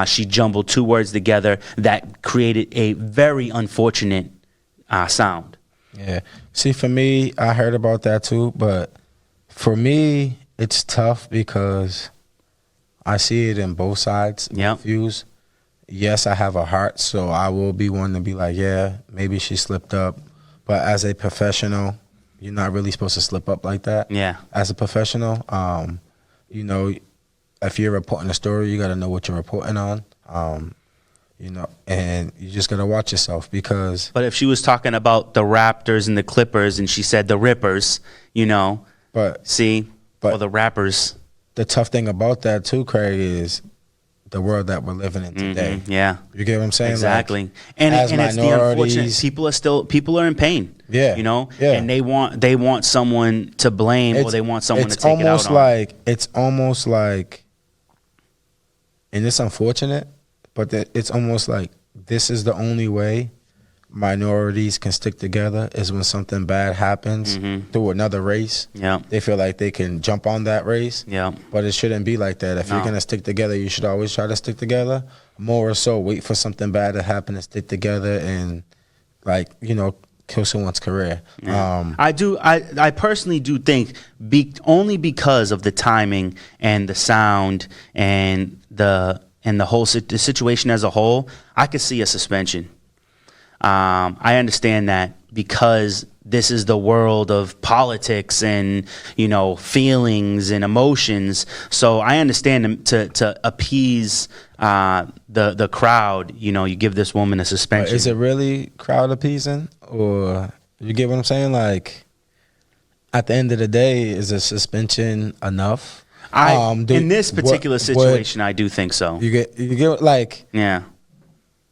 She jumbled two words together that created a very unfortunate sound. Yeah. See, for me, I heard about that too, but for me, it's tough because I see it in both sides. Yeah. Views. Yes, I have a heart, so I will be one to be like, yeah, maybe she slipped up. But as a professional, you're not really supposed to slip up like that. Yeah. As a professional, you know, if you're reporting a story, you got to know what you're reporting on. You know, and you just got to watch yourself because... But if she was talking about the Raptors and the Clippers and she said the Rippers, you know, or the Rappers. The tough thing about that too, Craig, is the world that we're living in today. Yeah. You get what I'm saying? Exactly. Like, and as it's the unfortunate minorities- people are in pain. Yeah. You know? Yeah. And they want someone to blame, or they want someone to take it out on. It's almost like, and it's unfortunate, but it's almost like this is the only way minorities can stick together is when something bad happens through another race. Yeah. They feel like they can jump on that race. Yeah. But it shouldn't be like that. If you're going to stick together, you should always try to stick together. More so, wait for something bad to happen and stick together and, like, you know, kill someone's career. Yeah. I personally do think only because of the timing and the sound and the whole the situation as a whole, I could see a suspension. I understand that because this is the world of politics and, you know, feelings and emotions. So I understand to appease the crowd. You know, you give this woman a suspension. Is it really crowd appeasing, or you get what I'm saying? Like, at the end of the day, is a suspension enough? In this particular situation, I do think so. You get like, yeah.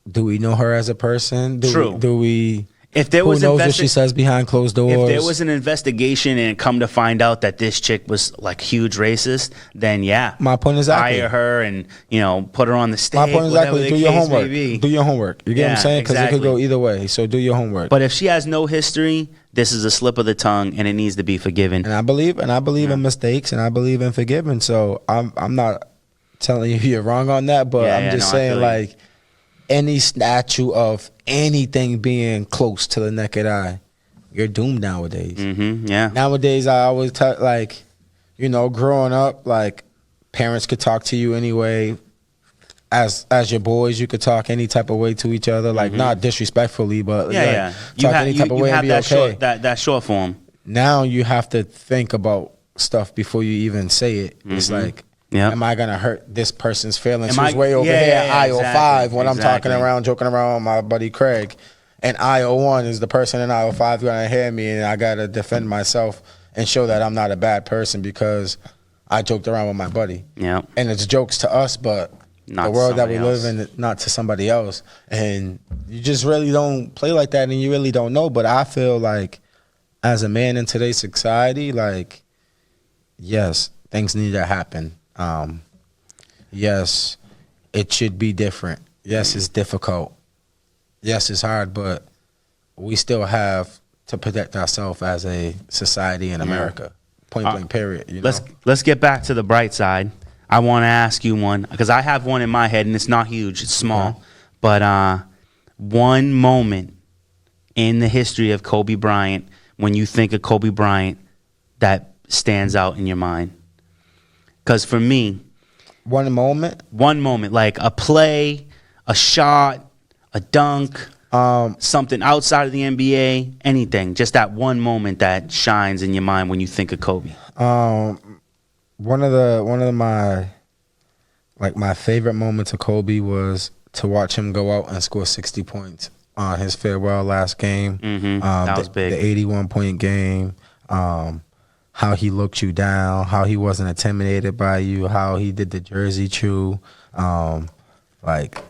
Do we know her as a person? True. Do we? If there was who knows what she says behind closed doors? If there was an investigation and come to find out that this chick was like huge racist, then yeah, my point is exactly. Hire her and, you know, put her on the stage. My point is exactly. Do your homework. Do your homework. You get what I'm saying? Because it could go either way. So do your homework. But if she has no history, this is a slip of the tongue and it needs to be forgiven. And I believe in mistakes, and I believe in forgiving. So I'm not telling you you're wrong on that, but I'm just saying, like, any statue of anything being close to the naked eye, you're doomed nowadays. Yeah. Nowadays, I always like, you know, growing up, like, parents could talk to you anyway. As your boys, you could talk any type of way to each other, like not disrespectfully, but talk any type of way and be okay. That short form. Now you have to think about stuff before you even say it. It's like, am I gonna hurt this person's feelings? Who's way over here, aisle 5, when I'm talking around, joking around with my buddy Craig, and aisle 1 is the person in aisle 5 gonna hear me, and I gotta defend myself and show that I'm not a bad person because I joked around with my buddy. Yeah, and it's jokes to us, but not the world that we live in, not to somebody else. And you just really don't play like that, and you really don't know. But I feel like, as a man in today's society, like, yes, things need to happen. Yes, it should be different. Yes, it's difficult. Yes, it's hard, but we still have to protect ourselves as a society in America. Point blank, period. You know? Let's get back to the bright side. I want to ask you one, because I have one in my head, and it's not huge, it's small. But one moment in the history of Kobe Bryant, when you think of Kobe Bryant, that stands out in your mind. Because for me, one moment, like a play, a shot, a dunk, something outside of the NBA, anything, just that one moment that shines in your mind when you think of Kobe. One of my favorite moments of Kobe was to watch him go out and score 60 points on his farewell last game. That was big. The 81-point game. How he looked you down, how he wasn't intimidated by you, how he did the jersey chew. Like,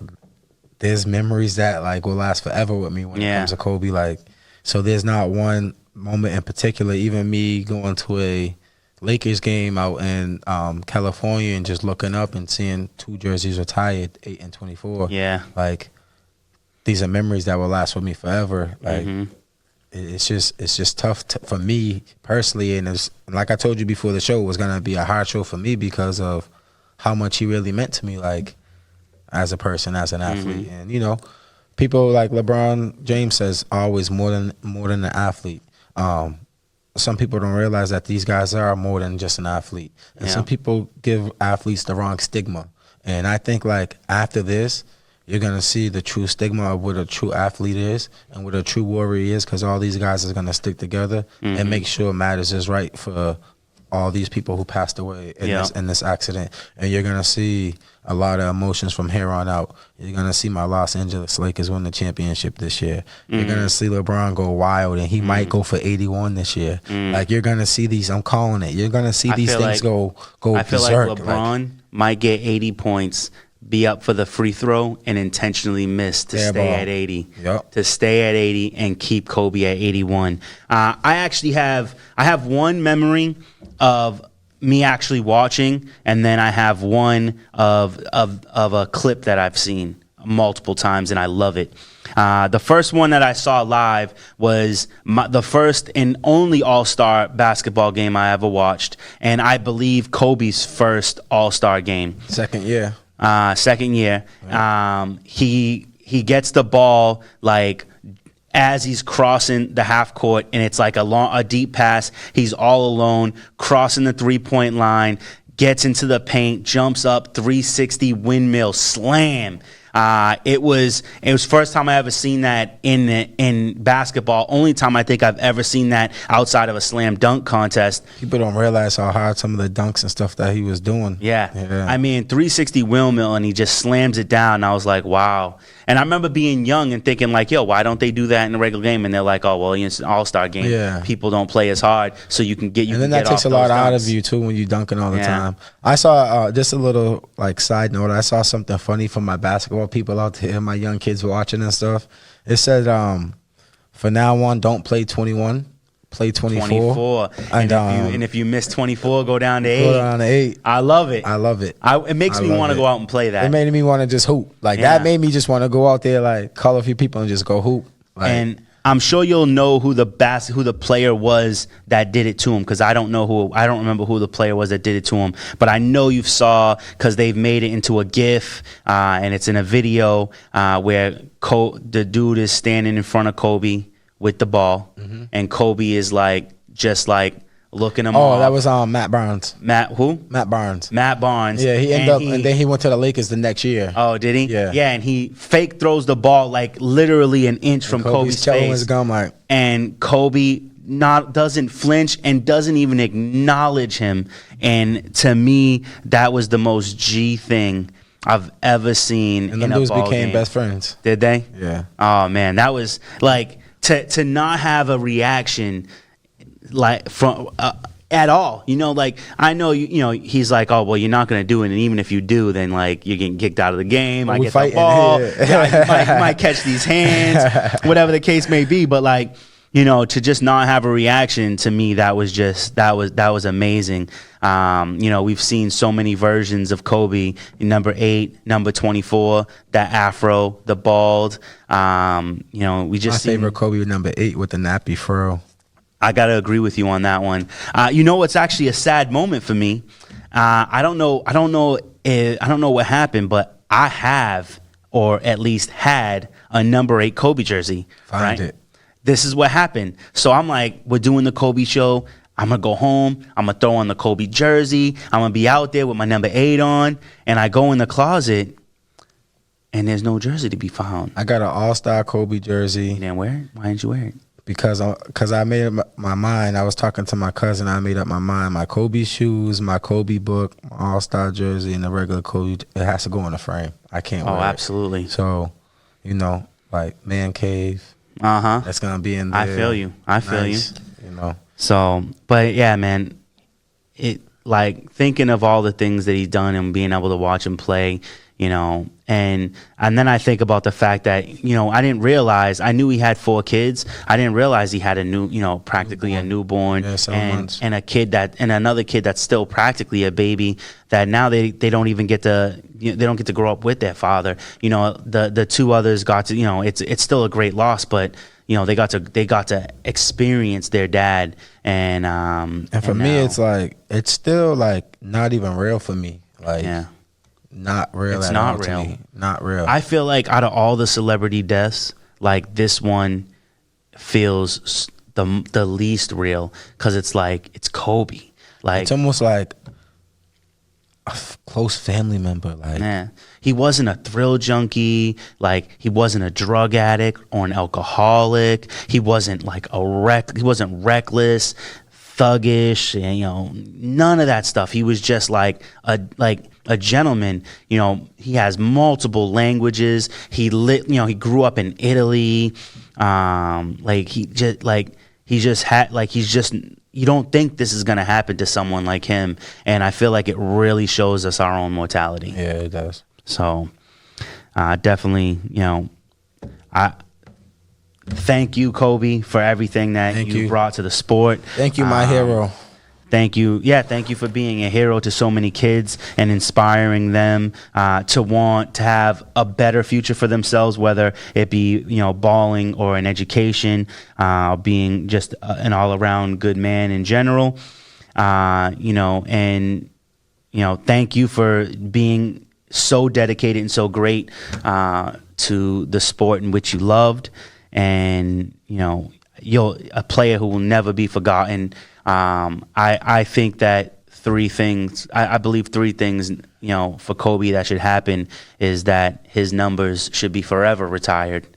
there's memories that, like, will last forever with me when it comes to Kobe. Like, so there's not one moment in particular. Even me going to a Lakers game out in California and just looking up and seeing 2 jerseys retired, 8 and 24. Yeah. Like, these are memories that will last with me forever. Like, it's just tough for me personally, and like I told you before the show, it was gonna be a hard show for me because of how much he really meant to me, like, as a person, as an athlete. And, you know, people like LeBron James says always more than an athlete. Some people don't realize that these guys are more than just an athlete, and some people give athletes the wrong stigma. And I think, like, after this, you're going to see the true stigma of what a true athlete is and what a true warrior is, because all these guys are going to stick together and make sure matters is right for all these people who passed away in this accident. And you're going to see a lot of emotions from here on out. You're going to see my Los Angeles Lakers win the championship this year. You're going to see LeBron go wild, and he might go for 81 this year. Like, you're going to see these, I'm calling it, you're going to see these things go I feel berserk. like LeBron might get 80 points, be up for the free throw and intentionally miss to Fair stay ball. at 80. Yup. To stay at 80 and keep Kobe at 81. I have one memory of me actually watching, and then I have one of a clip that I've seen multiple times, and I love it. The first one that I saw live was the first and only All-Star basketball game I ever watched, and I believe Kobe's first All-Star game. Second year. Second year. He gets the ball like as he's crossing the half court, and it's like a deep pass. He's all alone, crossing the 3-point line, gets into the paint, jumps up, 360 windmill slam. It was first time I ever seen that in basketball. Only time I think I've ever seen that outside of a slam dunk contest. People don't realize how hard some of the dunks and stuff that he was doing. Yeah. I mean, 360 windmill, and he just slams it down. And I was like, wow. And I remember being young and thinking like, yo, why don't they do that in the regular game? And they're like, oh, well, it's an all-star game. Yeah. People don't play as hard, so you can get And then that takes a lot out of you too when you dunking all the time. I saw just a little like side note. I saw something funny from my basketball people out there, my young kids watching and stuff. It said, for now on, don't play 21, play 24. And if you miss 24, go down to 8. Go down to 8. I love it. I love it. It makes me want to go out and play that. It made me want to just hoop. Like that made me just want to go out there, like call a few people and just go hoop. Like, and I'm sure you'll know who the player was that did it to him, because I don't remember who the player was that did it to him, but I know you saw, because they've made it into a GIF, and it's in a video where the dude is standing in front of Kobe with the ball, and Kobe is like just like looking him off. Oh, that was Matt Barnes. Matt who? Matt Barnes. Matt Barnes. Yeah, he ended up, and then he went to the Lakers the next year. Oh, did he? Yeah. Yeah, and he fake throws the ball like literally an inch from Kobe's face. His gum like, and Kobe doesn't flinch and doesn't even acknowledge him. And to me, that was the most G thing I've ever seen. And them dudes became best friends. Did they? Yeah. Oh man, that was like to not have a reaction like from at all, like I know he's like, oh well, you're not gonna do it, and even if you do, then like you're getting kicked out of the game. I get the ball, you might catch these hands, whatever the case may be. But like, to just not have a reaction, to me, that was amazing. We've seen so many versions of Kobe, number 8, number 24, that afro, the bald. We just my favorite Kobe was number 8 with the nappy fro. I gotta agree with you on that one. What's actually a sad moment for me? I don't know what happened, but I have, or at least had, a number 8 Kobe jersey. Find it. This is what happened. So I'm like, we're doing the Kobe show. I'm gonna go home. I'm gonna throw on the Kobe jersey. I'm gonna be out there with my number 8 on, and I go in the closet, and there's no jersey to be found. I got an All-Star Kobe jersey. You didn't wear it? Why didn't you wear it? Because I made up my mind. I was talking to my cousin. I made up my mind. My Kobe shoes, my Kobe book, my All-Star jersey, and the regular Kobe, it has to go in the frame. I can't wear it. Oh, absolutely. So, like man cave. That's going to be in there. I feel you. Nice, So, but yeah, man, it like thinking of all the things that he's done and being able to watch him play, and then I think about the fact that, I didn't realize, I knew he had 4 kids. I didn't realize he had a practically a newborn, and a kid and another kid that's still practically a baby, that now they don't even get to, they don't get to grow up with their father. The 2 others got to, it's still a great loss, but they got to experience their dad, and for me, it's like, it's still like not even real for me. Like, yeah. Not real. It's at not all real. To me. Not real. I feel like out of all the celebrity deaths, like this one feels the least real, because it's like, it's Kobe. Like, it's almost like a close family member. Like, yeah, he wasn't a thrill junkie. Like, he wasn't a drug addict or an alcoholic. He wasn't like he wasn't reckless, thuggish, and none of that stuff. He was just like a gentleman. He has multiple languages. He grew up in Italy. You don't think this is gonna happen to someone like him, and I feel like it really shows us our own mortality. Yeah, it does. So definitely, I thank you, Kobe, for everything that you brought to the sport. Thank you, my hero. Thank you. Yeah, thank you for being a hero to so many kids and inspiring them to want to have a better future for themselves, whether it be, balling or an education, being just an all-around good man in general. Thank you for being so dedicated and so great to the sport in which you loved. And, you're a player who will never be forgotten. I think that I believe three things, for Kobe that should happen is that his numbers should be forever retired.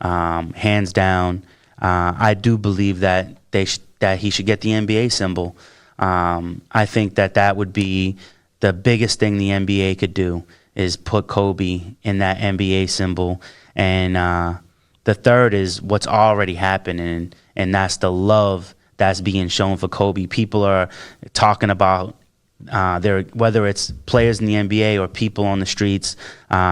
Hands down. I do believe that that he should get the NBA symbol. I think that would be the biggest thing the NBA could do is put Kobe in that NBA symbol. And the third is what's already happening, and that's the love that's being shown for Kobe. People are talking about whether it's players in the NBA or people on the streets,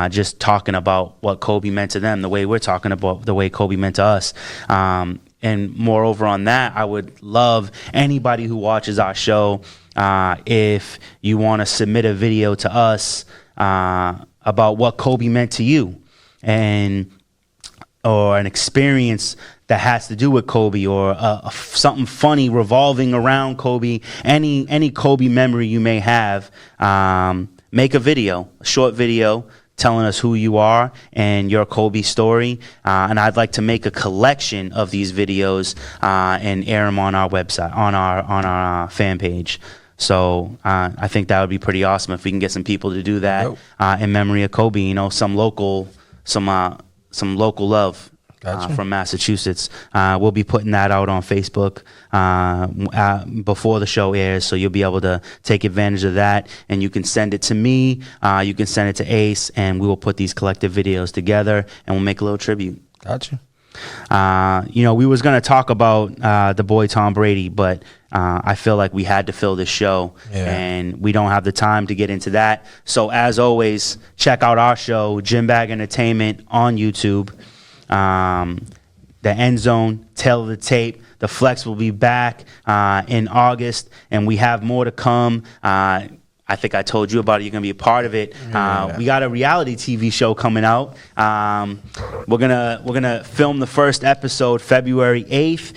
just talking about what Kobe meant to them, the way we're talking about the way Kobe meant to us. And moreover on that, I would love anybody who watches our show, if you want to submit a video to us about what Kobe meant to you, or an experience that has to do with Kobe, or something funny revolving around Kobe, any Kobe memory you may have, make a short video telling us who you are and your Kobe story. And I'd like to make a collection of these videos and air them on our website, on our fan page. So I think that would be pretty awesome if we can get some people to do that in memory of Kobe. Some local love. Gotcha. From Massachusetts. We'll be putting that out on Facebook before the show airs, so you'll be able to take advantage of that, and you can send it to me, you can send it to Ace, and we will put these collective videos together, and we'll make a little tribute. Gotcha. We was going to talk about the boy Tom Brady, but I feel like we had to fill this show, and we don't have the time to get into that. So as always, check out our show, Gym Bag Entertainment, on YouTube. The Endzone, Tale of the Tape. The Flex will be back in August, and we have more to come. I think I told you about it. You're going to be a part of it. We got a reality TV show coming out. We're gonna film the first episode February 8th.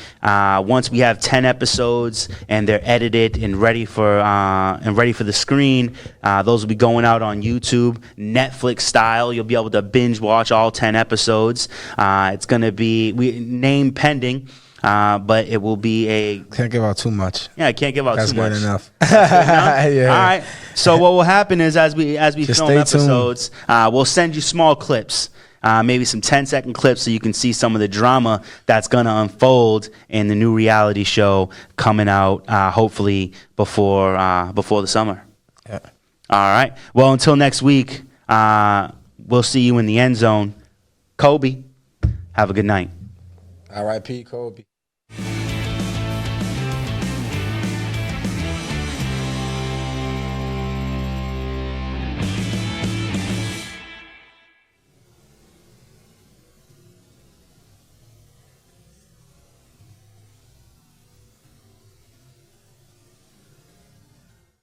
Once we have 10 episodes and they're edited and ready for the screen, those will be going out on YouTube, Netflix style. You'll be able to binge watch all 10 episodes. It's going to be name pending. But it will be Can't give out too much. Yeah, I can't give out too much. That's good enough. Yeah. All right. So what will happen is as we film episodes, we'll send you small clips, maybe some 10-second clips, so you can see some of the drama that's going to unfold in the new reality show coming out, hopefully before the summer. Yeah. All right. Well, until next week, we'll see you in the end zone. Kobe, have a good night. R.I.P. Kobe.